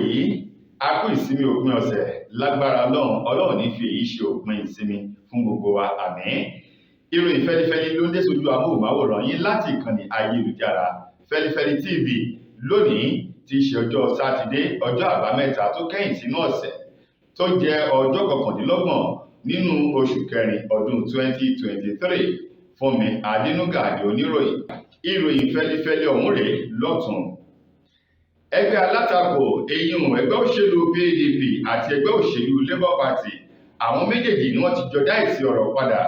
yìí a kú ìsinmi òpin ọ̀sẹ̀ lágbára Ọlọ́run ní fi èyí ṣe òpin ìsinmi fún gbogbo wa àmín. Ìròyìn fẹ́lifẹ́li ló ń dé sójú amóhùnmáwòrán yín láti ìkànnì ayélujára Fẹ́lifẹ́li TV lónìí tí í ṣe ọjọ́ sátidé ọjọ́ àbámẹ́ta tó kẹ́yìn sínú ọ̀sẹ̀ tó jẹ́ ọjọ́ kọkàndínlọ́gbọ̀n nínú oṣù kẹrin ọdún 2023 Fúnmi Adénúgà ni oníròyìn. Ìròyìn fẹ́lifẹ́li ọ̀hún rèé lọ́tùn. Ẹgbẹ́ alátakò ẹgbẹ́ òṣèlú PDP àti ẹgbẹ́ òṣèlú Labour Party àwọn méjèèjì ni wọ́n ti jọ dá èsì ọ̀rọ̀ padà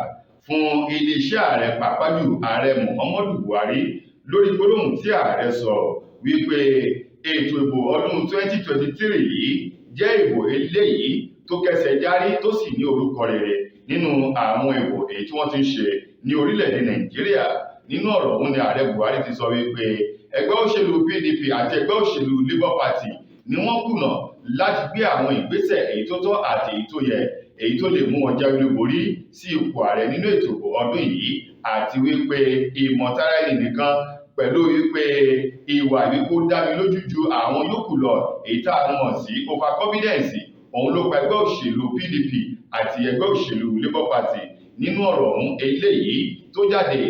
fún iléeṣẹ́ ààrẹ pàápàá jù ààrẹ Muhammadu Buhari lórí gbólóhùn tí ààrẹ sọ wípé ètò ìbò ọdún 2023 yìí jẹ́ ìbò eléyìí tó kẹsẹ̀ járí tó sì ní orúkọ rere nínú àwọn ìbò èyí tí wọ́n ti ń ṣe ní orílẹ̀-èdè Nàìjíríà. Nínú ọ̀rọ̀ ọ̀hún ni ààrẹ Buhari ti sọ wípé ẹgbẹ́ òṣèlú PDP àti ẹgbẹ́ òṣèlú Labour Party ni wọ́n kùnà láti gbé àwọn ìgbésẹ̀ èyí tó tọ́ àti èyí tó yẹ èyí tó lè mú wọn jáwé olúborí sí ipò ààrẹ nínú ètò ìbò ọdún yìí, àti wípé ìmọ̀tara ẹni nìkan pẹ̀lú wípé ìwà wípé ó dá mi lójú ju àwọn yòókù lọ èyí tá a mọ̀ sí overconfidence òun ló pa ẹgbẹ́ òṣèlú PDP àti ẹgbẹ́ òṣèlú Labour Party. Nínú ọ̀rọ̀ ọ̀hún eléyìí tó jáde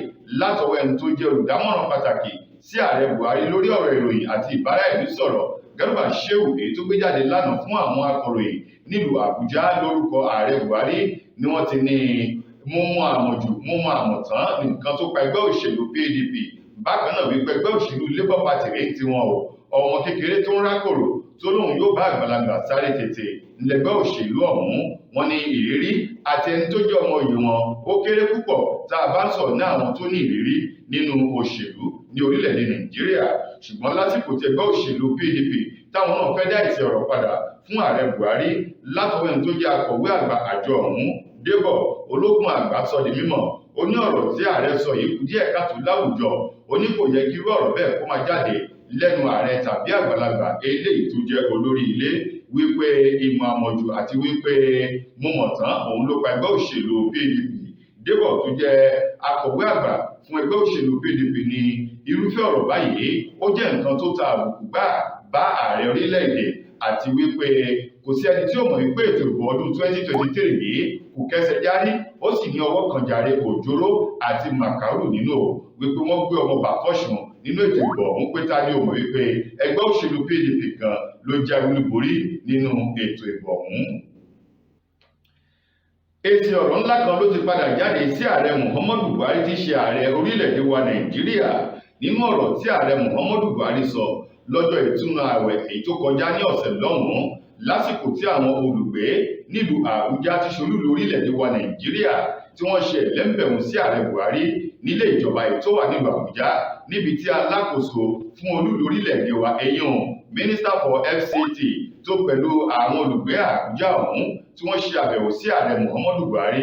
látọwọ́ ẹni tó jẹ́ olùdámọ̀ràn pàtàkì sí ààrẹ Buhari lórí ọ̀rọ̀ ìròyìn àti ìbára ìlú sọ̀rọ̀ Garba Shehu èyí tó gbé jáde lánàá fún àwọn akọ̀ròyìn nílùú Àbújá lórúkọ ààrẹ Buhari ni wọ́n ti ní mímú àmọ̀jù mímú àmọ̀tán nǹkan tó pa ẹgbẹ́ òṣèlú PDP. Bákan náà wípé ẹgbẹ́ òṣèlú Labour Party rèé tiwọn o, ọmọ kékeré tó ń rákòrò tó lóun yóò bá àgbàlagbà sáré tètè lẹ́gbẹ́ òṣèlú ọ̀hún. Wọ́n ní ìrírí àti ẹni tó jẹ́ ọmọ òye wọn ó kéré púpọ̀ tá a bá ń sọ̀rọ̀ ní àwọn tó ní ìrírí nínú òṣèlú ní orílẹ̀-èdè Nàìjíríà. Ṣùgbọ́n lásìkò tí ẹgbẹ́ òṣèlú PDP táwọn náà fẹ́ dá èsì ọ̀rọ̀ padà fún ààrẹ Buhari látọwọ́ ẹni tó jẹ́ akọ̀wé àgbà àjọ ọ̀hún Débọ̀ Ológun Àgbà sọ di mímọ̀. Ó ní ọ̀rọ̀ tí ààrẹ sọ yìí kù díẹ̀ káàtó láwùjọ. Ó ní kò yẹ kí irú ọ̀rọ̀ bẹ́ẹ̀ kó máa jáde lẹ́nu ààrẹ tàbí àgbàlagbà eléyìí tó jẹ́ olórí ilé, wípé ìmọ̀ àmọ̀jù àti wípé múmọ̀tán òun ló pa ẹgbẹ́ òṣèlú PDP. Débọ̀ tó jẹ́ akọ̀wé àgbà fún ẹgbẹ́ òṣèlú PDP ní irúfẹ́ ọ̀rọ̀ báyìí ó jẹ́ nǹkan tó ta àbùkù gbà bá ààrẹ orílẹ̀-èdè, àti wípé kò sí ẹni tí ó mọ̀ wípé ètò ìbò ọdún 2023 yìí kò kẹsẹ̀ járí ó sì ní ọwọ́ kan jàre òjòrò àti màkàrù nínú wípé wọ́n gbé ọmọ bàfọ́sùn nínú ètò ìbò ọ̀hún pé ta ni ó mọ̀ wípé ẹgbẹ́ òṣèlú PDP kan ló jáwé olúborí nínú ètò ìbò ọ̀hún. Èsì ọ̀rọ̀ ńlá kan ló ti padà jáde sí ààrẹ Muhammadu Buhari tí í ṣe ààrẹ orílẹ̀-èdè wa Nàìjíríà. Nínú ọ̀rọ̀ tí ààrẹ Muhammadu Buhari sọ lọ́jọ́ ìtúnu ààwẹ̀ èyí tó kọjá ní ọ̀sẹ̀ lọ́hùn-ún lásìkò tí àwọn olùgbé nílùú Àbújá ti ṣolúlu orílẹ̀-èdè wa Nàìjíríà tí wọ́n ṣe ẹ̀lẹ́mbẹ̀rún sí ààrẹ Buhari nílé ìjọba èyí tó wà nílùú Àbújá, níbi tí alákòóso fún olúlu orílẹ̀-èdè wa Minister for FCT tó pẹ̀lú àwọn olùgbé Àbújá ọ̀hún tí wọ́n ṣe àbẹ̀wò sí ààrẹ Muhammadu Buhari.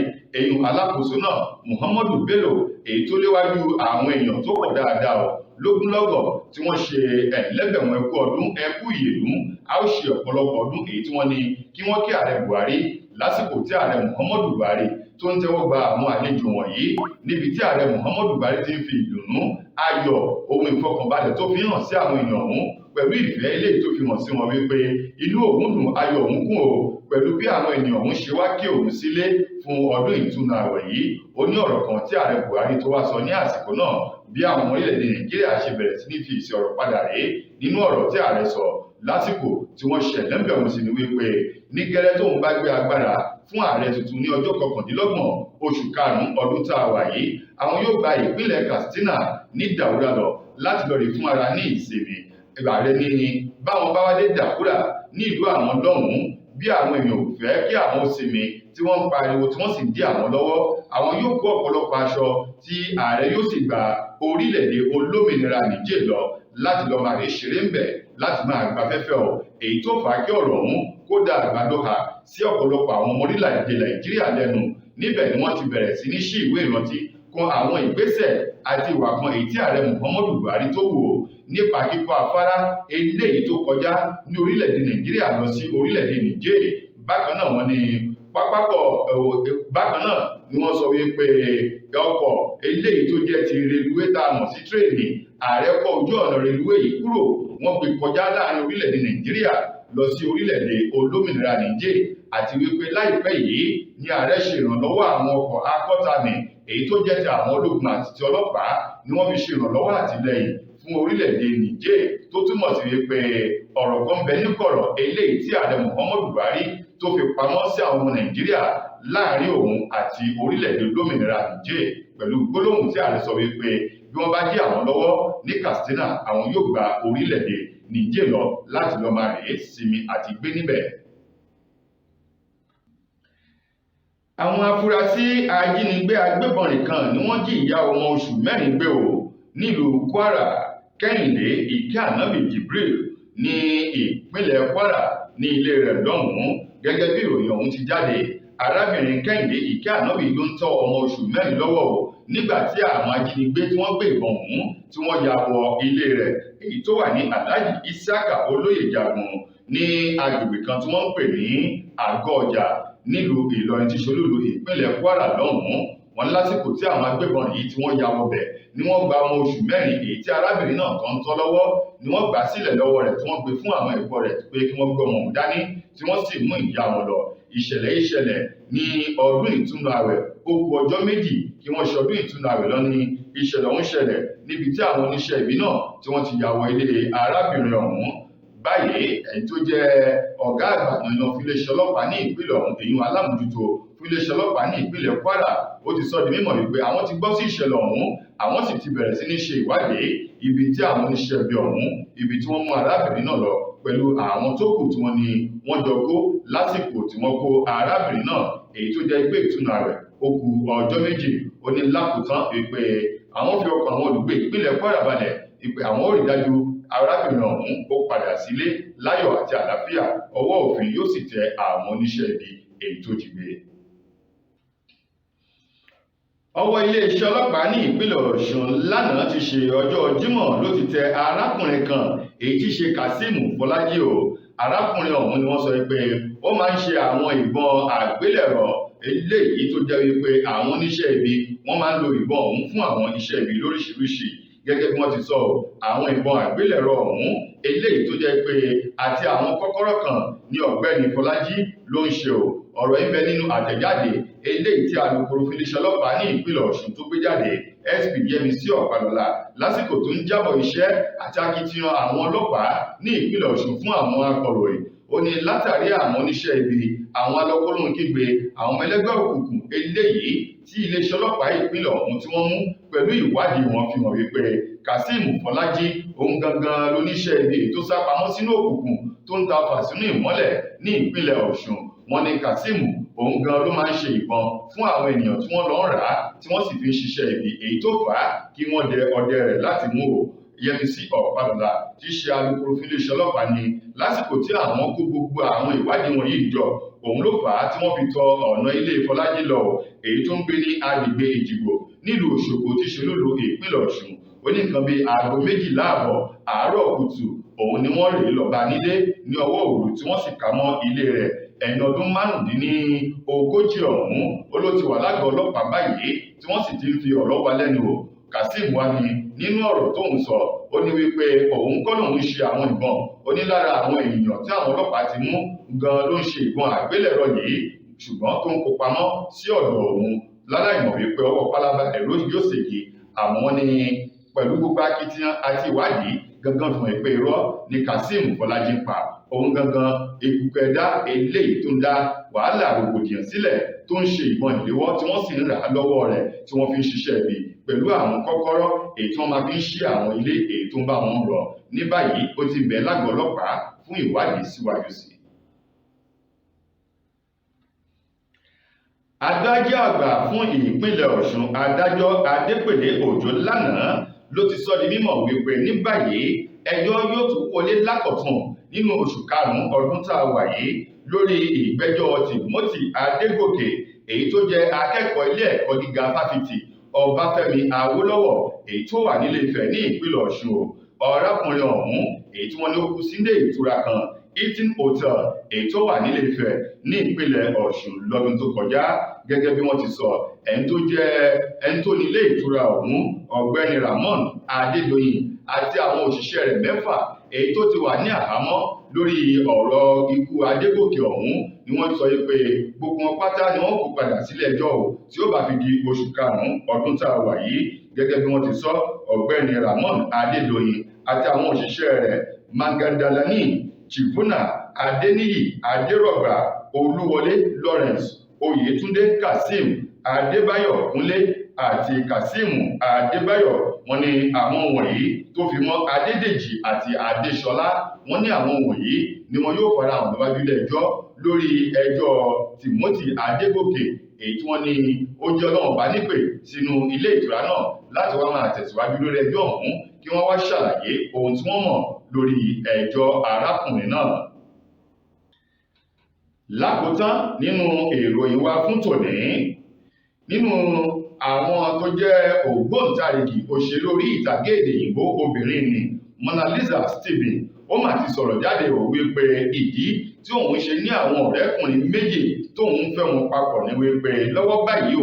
Alákòóso náà Muhammadu Bello èyí tó léwájú àwọn èèyàn tó pọ̀ dáadáa lógúnlọ́gọ̀ tí wọ́n ṣe ẹ̀lẹ́gbẹ̀rún ẹkú ọdún ẹkú ìyèdún a ó ṣe ọ̀pọ̀lọpọ̀ ọdún èyí tí wọ́n ní kí wọ́n kí ààrẹ Buhari lásìkò tí ààrẹ Muhammadu Buhari tó ń tẹ́wọ́ gba àwọn àlejò wọ̀nyí, níbi tí ààrẹ Muhammadu Buhari ti ń fi ìdùnnú ayọ̀ ohun ìfọkànbalẹ̀ tó fi hàn sí àwọn èèyàn ọ̀hún pẹ̀lú ìfẹ́ eléyìí tó fi hàn sí wọn wípé inú òun dùn ayọ̀ òun kún o pẹ̀lú bí àwọn ènìyàn ọ̀hún ṣe wá kí òun sílé fún ọdún ìtúnu ààwẹ̀ yìí. Ó ní ọ̀rọ̀ kan tí ààrẹ Buhari tó wá sọ ní àsìkò náà bí àwọn orílẹ̀-èdè Nàìjíríà ṣe bẹ̀rẹ̀ sí ní fi ìsì ọ̀rọ̀ padà rèé. Nínú ọ̀rọ̀ tí ààrẹ sọ lásìkò tí wọ́n ṣe ẹ̀lẹ́mbẹ̀rún sí ni wípé ní gẹ́rẹ́ tóun bá gbé agbára fún ààrẹ tuntun ní ọjọ́ kọkàndínlọ́gbọ̀n oṣù karùn-ún ọdún tá a wà yìí, àwọn yóò gba ìpínlẹ̀ Katsina ní Daura lọ láti lọ rí fún ara ní ìsinmi. Ààrẹ ní báwọn bá wá dé Daura ní ìlú àwọn lọ́hùn-ún bí àwọn èèyàn ò fẹ́ kí àwọn sinmi tí wọ́n ń pariwo tí wọ́n sì ń dí àwọn lọ́wọ́, àwọn yóò kó ọ̀pọ̀lọpọ̀ aṣọ tí ààrẹ yóò sì gba orílẹ̀-èdè olómìnira Niger lọ láti lọ máa rí ṣeré ń bẹ̀ láti máa gbafẹ́fẹ́ èyí tó fà á kí ọ̀rọ̀ ọ̀hún kó dá àgbàdo hà sí ọ̀pọ̀lọpọ̀ àwọn ọmọ orílẹ̀-èdè Nàìjíríà lẹ́nu. Níbẹ̀ ni wọ́n ti bẹ̀rẹ̀ sí ní ṣí ìwé ìrántí kan àwọn ìgbésẹ̀ àti ìwà kan èyí tí ààrẹ Muhammadu Buhari tó wò nípa kíkọ́ afárá eléyìí tó kọjá ní orílẹ̀-èdè Nàìjíríà lọ sí orílẹ̀-èdè Niger. Bákan náà wọ́n ní pápákọ̀ bákan náà ni wọ́n sọ wípé ọkọ̀ eléyìí tó jẹ́ ti reluwé tá a mọ̀ sí tírèènì ààrẹ kọ ojú ọ̀nà reluwé yìí kúrò wọ́n gbé kọjá láàrin orílẹ̀-èdè Nàìjíríà lọ sí orílẹ̀-èdè olómìnira Niger àti wípé láìpẹ́ yìí ni ààrẹ ṣe ìrànlọ́wọ́ àwọn ọkọ̀ akọ́tàmì èyí tó jẹ́ ti àwọn ológun àti ti ọlọ́pàá ni wọ́n fi ṣe ìrànlọ́wọ́ àtìlẹ́yìn fún orílẹ̀-èdè Niger tó túmọ̀ sí wípé ọ̀rọ̀ kan bẹ níkọ̀rọ̀ eléyìí tí ààrẹ Muhammadu Buhari tó fi pamọ́ sí àwọn ọmọ Nàìjíríà láàrin òun àti orílẹ̀-èdè olómìnira Niger pẹ̀lú gbólóhùn tí ààrẹ sọ wípé bí wọ́n bá dí àwọn lọ́wọ́ ní Katsina àwọn yóò gba orílẹ̀-èdè Niger lọ láti lọ máa rèé sinmi àti gbé níbẹ̀. Àwọn afurasí ajínigbé agbébọn kan ni wọ́n jí ìyá ọmọ oṣù mẹ́rin gbé o nílùú Kwara Kẹ́hìndé Ìkẹ́-Ànábì Jibril ní ìpínlẹ̀ Kwara ní ilé rẹ̀ lọ́hùn-ún gẹ́gẹ́ bí ìròyìn ọ̀hún ti jáde. Arábìnrin Kẹ́hìndé Ìkẹ́-Ànábì ló ń tọ́ ọmọ oṣù mẹ́rin lọ́wọ́ o nígbà tí àwọn ajínigbé tí wọ́n gbé ìbọn ọ̀hún tí wọ́n ya wọ ilé rẹ̀ èyí tó wà ní Alhaji Isiaka Olóyèjagun ní agbègbè kan tí wọ́n ń pè ní Àgọ́ Ọjà nílùú Ìlọrin tí ṣolúlu ìpínlẹ̀ Kwara lọ́hùn-ún. Wọ́n lásìkò tí àwọn agbébọn yìí tí wọ́n ya wọbẹ̀ ni wọ́n gba ọmọ oṣù mẹ́rin èyí tí arábìnrin náà tó ń tọ́ lọ́wọ́ ni wọ́n gbà sílẹ̀ lọ́wọ́ rẹ̀ tí wọ́n gbé fún àwọn ẹ̀gbọ́n rẹ̀ pé kí wọ́n gbé ọmọ ọ̀hún dání tí wọ́n sì mú ìyá wọn lọ. Ìṣẹ̀lẹ̀ ní ọdún ìtúnu àwẹ̀ ó kù ọjọ́ méjì kí wọ́n ṣe ọdún ìtúnu àwẹ̀ lọ ní ìṣẹ̀lẹ̀ ọ̀hún ṣẹlẹ̀ níbi tí àwọn oníṣẹ́ ibi náà tí wọ́n ti ya wọ ilé arábìnrin ọ̀hún. Báyìí ẹni tó jẹ́ ọ̀gá àgbà ìyàn fúnléeṣẹ́ ọlọ́pàá ní ìpínlẹ̀ ọ̀hún èyí alámòjútó fúnléeṣẹ́ ọlọ́pàá ní ìpínlẹ̀ Kwara ó ti sọ di mímọ̀ wípé àwọn ti gbọ́ sí ìṣẹ̀lẹ̀ ọ̀hún àwọn sì ti bẹ̀rẹ̀ sí ní ṣe ìwádìí ibi tí àwọn oníṣẹ́ ibi ọ̀hún ibi tí wọ́n mú arábìnrin náà lọ pẹ̀lú àwọn tó kù tí wọ́n ní wọ́n jọ kó lásìkò tí wọ́n kó arábìnrin náà èyí tó jẹ́ pé ìtúnu rẹ̀ ó kù ọjọ́ méjì ó ní lákòótán wípé àwọn fi ọkàn àwọn olùgbé ìpínlẹ̀ Kwara balẹ̀ wípé àwọn ò rí dájú arábìnrin ọ̀hún ó padà sílé láyọ̀ àti àlàáfíà ọwọ́ òfin yóò sì tẹ àwọn oníṣẹ́ ibi èyí tó jí gbé. Ọwọ́ iléeṣẹ́ ọlọ́pàá ní ìpínlẹ̀ Ọ̀ṣun lánàá ti ṣe ọjọ́ Jímọ̀ ló ti tẹ arákùnrin kan èyí tí ṣe Kazeem Fọlájí o. Arákùnrin ọ̀hún ni wọ́n sọ pé ó máa ń ṣe àwọn ìbọn àgbélẹ̀rọ eléyìí tó jẹ́ wípé àwọn oníṣẹ́ ibi wọ́n máa ń lo ìbọn ọ̀hún fún àwọn iṣẹ́ ibi lóríṣiríṣi gẹ́gẹ́ bí wọ́n ti sọ àwọn ìbọn àgbélẹ̀rọ ọ̀hún eléyìí tó jẹ́ pé àti àwọn kọ́kọ́rọ́ kan ní ọ̀gbẹ́ni Fọlájí ló ń ṣe o. Ọ̀rọ̀ yìí bẹ nínú àtẹ̀jáde eléyìí tí alukoro fúnléeṣẹ́ ọlọ́pàá ní ìpínlẹ̀ Ọ̀ṣun tó gbé jáde SP Yẹmisí Ọ̀pálọ́lá lásìkò tó ń jábọ̀ iṣẹ́ àti akitiyan àwọn ọlọ́pàá ní ìpínlẹ̀ Ọ̀ṣun fún àwọn akọ̀ròyìn. Ó ní látàrí àwọn oníṣẹ́ ibi àwọn alọ́kọ́lóhùn kígbe àwọn ẹlẹ́gbẹ́ òkùnkùn eléyìí tí iléeṣẹ́ ọlọ́pàá ìpínlẹ̀ ọ̀hún tí wọ́n mú pẹ̀lú ìwádìí wọn fi hàn wípé Kazeem Fọlájí òun gangan lóníṣẹ́ ibi tó sá pamọ́ sínú òkùnkùn tó ń ta fà sínú ìmọ́lẹ̀ ní ìpínlẹ̀ Ọ̀ṣun. Wọ́n ní Kazeem òun gan ló máa ń ṣe ìbọn fún àwọn ènìyàn tí wọ́n lọ ń rà á tí wọ́n sì fi ń ṣiṣẹ́ ibi èyí tó fà á kí wọ́n dẹ ọdẹ rẹ̀ láti mú o. Yẹmisí Ọ̀pálọ́lá tí í ṣe alukoro fúnléeṣẹ́ ọlọ́pàá ní lásìkò tí àwọn kó gbogbo àwọn ìwádìí wọn yìí jọ òun ló fà á tí wọ́n fi tọ ọ̀nà ilé Fọlájí lọ èyí tó ń gbé ní agbègbè Èjìgbò nílùú Òṣogbo tí ṣe lólu ìpínlẹ̀ Ọ̀ṣun. Ó ní nǹkan bíi aago 12 àárọ̀ kùtù òun ni wọ́n rèé lọ bá nílé ní ọwọ́ òru tí wọ́n sì ká mọ́ ilé rẹ̀ ẹni ọdún 45 ọ̀hún ó ló ti wà lágọ̀ọ́ ọlọ́pàá báyìí tí wọ́n sì ti ń fi ọ̀rọ̀ wá lẹ́nu o. Kazeem wá ní nínú ọ̀rọ̀ tóun sọ ó ní wípé òun kọ́ lòun ṣe àwọn ìbọn ó ní lára àwọn èèyàn tí àwọn ọlọ́pàá ti mú gan ló ń ṣe ìbọn àgbélẹ̀rọ yìí ṣùgbọ́n tó ń kó pamọ́ sí ọ̀dọ̀ òun láláìmọ̀ wípé ọwọ́ pálábá ẹ̀rọ yóò ṣègi àwọn ní pẹ̀lú gbogbo akitiyan àti ìwádìí gangan fún ẹ pé irọ́ ni Kazeem Fọlájí ń pa òun gangan egungun ẹ̀dá eléyìí tó ń dá wàhálà rògbòdìyàn sílẹ̀ tó ń ṣe ìbọn ìléwọ́ tí wọ́n sì ń rà á lọ́wọ́ rẹ̀ tí wọ́n fi ń ṣiṣẹ́ ibi pẹ̀lú àwọn kọ́kọ́rọ́ èyí tí wọ́n máa fi ń ṣí àwọn ilé èyí tó ń bá wọn rọ̀. Ní báyìí ó ti bẹ̀ lágọ̀ọ́ ọlọ́pàá fún ìwádìí síwájú sí i. Adájọ́ àgbà fún ìpínlẹ̀ Ọ̀ṣun adájọ́ Adépèlé Òjó lánàá ló ti sọ di mímọ̀ wípé ní báyìí ẹjọ́ yóò tún wọlé lákọ̀tún nínú oṣù karùn-ún ọdún tá a wà yìí lórí ìgbẹ́jọ́ Timothy Adégòkè èyí tó jẹ́ akẹ́kọ̀ọ́ ilé ẹ̀kọ́ gíga fáfitì Ọbáfẹ́mi Awólọ́wọ̀ èyí tó wà nílé Ifẹ̀ ní ìpínlẹ̀ Ọ̀ṣun. Ọ̀rákùnrin ọ̀hún èyí tí wọ́n ní ó kú sílé ìtura kan Hilton Hotel èyí tó wà nílé Ifẹ̀ ní ìpínlẹ̀ Ọ̀ṣun lọ́dún tó kọjá. Gẹ́gẹ́ bí wọ́n ti sọ, ẹni tó ní ilé ìtura ọ̀hún ọ̀gbẹ́ni Ramon Adédoyin àti àwọn òṣìṣẹ́ rẹ̀ 6 èyí tó ti wà ní àhámọ́ lórí ọ̀rọ̀ ikú Adégòkè ọ̀hún ni wọ́n sọ pé gbogbo wọn pátá ni wọ́n kó padà sílé ẹjọ́ tí ó bá fi di oṣù karùn-ún ọdún tá a wà yìí. Gẹ́gẹ́ bí wọ́n ti sọ, ọ̀gbẹ́ni Ramon Adédoyin àti àwọn òṣìṣẹ́ rẹ̀ Magadalani Chivuna Adeniyi Adérọ̀gbà Olúwọlé Lawrence Oyètúndé Kazeem Adébáyọ̀ Kúnlé àti Kasimu Adébáyọ̀. Wọ́n ní àwọn wọ̀nyí tó fi mọ́ Adédèjì àti Adéṣọlá, wọ́n ní àwọn wọ̀nyí ni wọn yóò farahàn níwájú ilé ẹjọ́ lórí ẹjọ́ Timothy Adégòkè èyí tí wọ́n ní ó jẹ́ Ọlọ́run bá nípè sínú ilé ìtura náà láti wá máa tẹ̀síwájú lórí ẹjọ́ ọ̀hún kí wọ́n wá ṣàlàyé ohun tí wọ́n mọ̀ lórí ẹjọ́ arákùnrin náà. Lákòótán nínú ìròyìn wa fún tòní, nínú àwọn tó jẹ́ ògbóǹtarìgì òṣèré orí ìtàgé èdè òyìnbó obìnrin ni Mona Lisa Stephen, ó mà ti sọ̀rọ̀ jáde wípé ìdí tí òun ṣe ní àwọn ọ̀rẹ́kùnrin méjì tóun fẹ́ wọn papọ̀ ní wípé lọ́wọ́ báyìí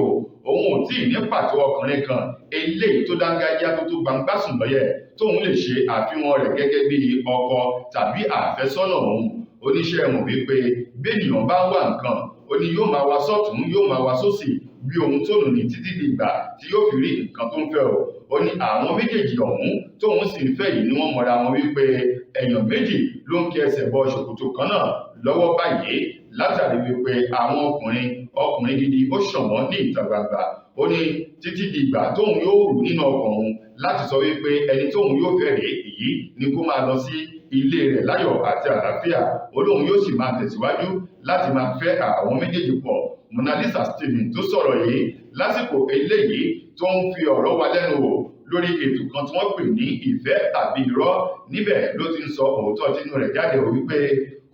òun ò tí ì ní pàtó ọkùnrin kan eléyìí tó dángájá tó gbangbásùn lọ́yẹ̀ tóun lè ṣe àfihàn rẹ̀ gẹ́gẹ́ bí ọkọ tàbí àfẹ́sọ́nà òun. Oníṣẹ́ mọ̀ wípé bí ènìyàn bá wà nǹkan, ó ní yóò máa wá sọ́tún yóò máa wá sósì bí ohun tó nù ní títí di ìgbà tí yóò fi rí nǹkan tó ń fẹ́ o. Ó ní àwọn méjèèjì ọ̀hún tóun sì ń fẹ́ yìí ni wọ́n mọra wọn wípé èèyàn méjì ló ń kí ẹsẹ̀ bọ ṣòkòtò kan náà lọ́wọ́ báyìí látàrí wípé àwọn ọkùnrin gidi ó ṣọ̀wọ́n ní ìta gbangba. Ó ní títí di ìgbà tóun yóò rù nínú ọkàn òun láti sọ wípé ẹni tóun yóò fẹ́ rèé èyí ni kó máa lọ sí ilé rẹ̀ láyọ̀ àti àlàáfíà. Olóhun yóò sì máa tẹ̀síwájú láti máa fẹ́ àwọn méjèèjì pọ̀. Mona Lisa Stephen tó sọ̀rọ̀ yìí lásìkò eléyìí tó ń fi ọ̀rọ̀ wa lẹ́nu wò lórí ètò kan tí wọ́n pè ní ìfẹ́ tàbí irọ́. Níbẹ̀ ló ti ń sọ òótọ́ tínú rẹ̀ jáde wípé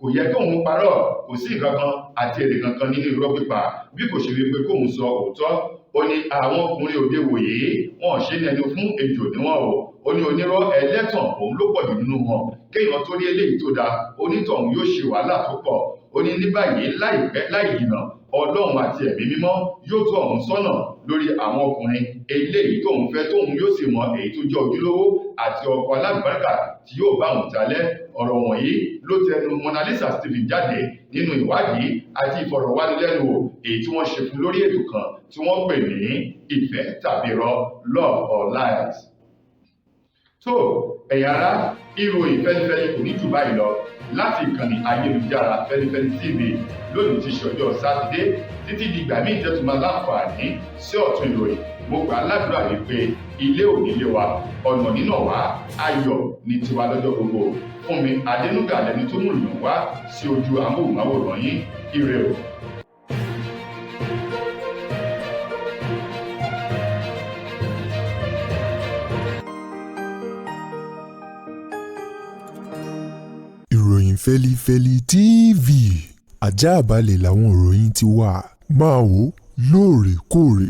kò yẹ kóun parọ́, kò sí nǹkan kan àti èrè kankan nínú irọ́ pípa bí kò ṣe wípé kóun sọ òótọ́. Ó ní àwọn ọkùnrin òde wòye wọn ṣe ní ẹnu fún ejò níwọ̀n o. Ó ní onírọ́ ẹlẹ́tàn òun ló pọ̀ jù nínú wọn. Kéèyàn tó rí eléyìí tó dáa, onítọ̀hún yóò ṣe wàhálà tó pọ̀. Ó ní ní báyìí láìpẹ́ láì jìnnà Ọlọ́run àti ẹ̀mí mímọ́ yóò tọ́ òun sọ́nà lórí àwọn ọkùnrin eléyìí tóun fẹ́ tóun yóò sì mọ èyí tó jẹ́ ojúlówó àti ọkọ alábàárìkà tí yóò bá òun jalẹ̀. Ọ̀rọ̀ wọ̀nyí ló tẹnu Mona Lisa Stephen jáde nínú ìwádìí àti ìfọ̀rọ̀wánilẹ́nuwò èyí tí wọ́n ṣe fún lórí ètò kan tí wọ́n pè ní ìfẹ́ tàbí irọ́, Love or Lies. tó ẹ̀yin ará, ìròyìn fẹ́lifẹ́li kò ní jù báyìí lọ láti ìkànnì ayélujára Fẹ́lifẹ́li TV lónìí ti ṣe ọjọ́ Sátidé. Títí di ìgbà míì tẹ́tù máa láǹfààní sí ọ̀tún ìròyìn. Mo gbà ládùúrà wípé ilé ò ní lé wa, ọ̀nà nínà wá, ayọ̀ ní tiwa lọ́jọ́ gbogbo. Fúnmi Adénúgà lẹni tó mú ìròyìn wá sí ojú amóhùnmáwòrán yín. Ire o. Ìròyìn Fẹ́lifẹ́li TV, àjààbálẹ̀ làwọn ìròyìn ti wà. Máa wò lóòrèkóòrè.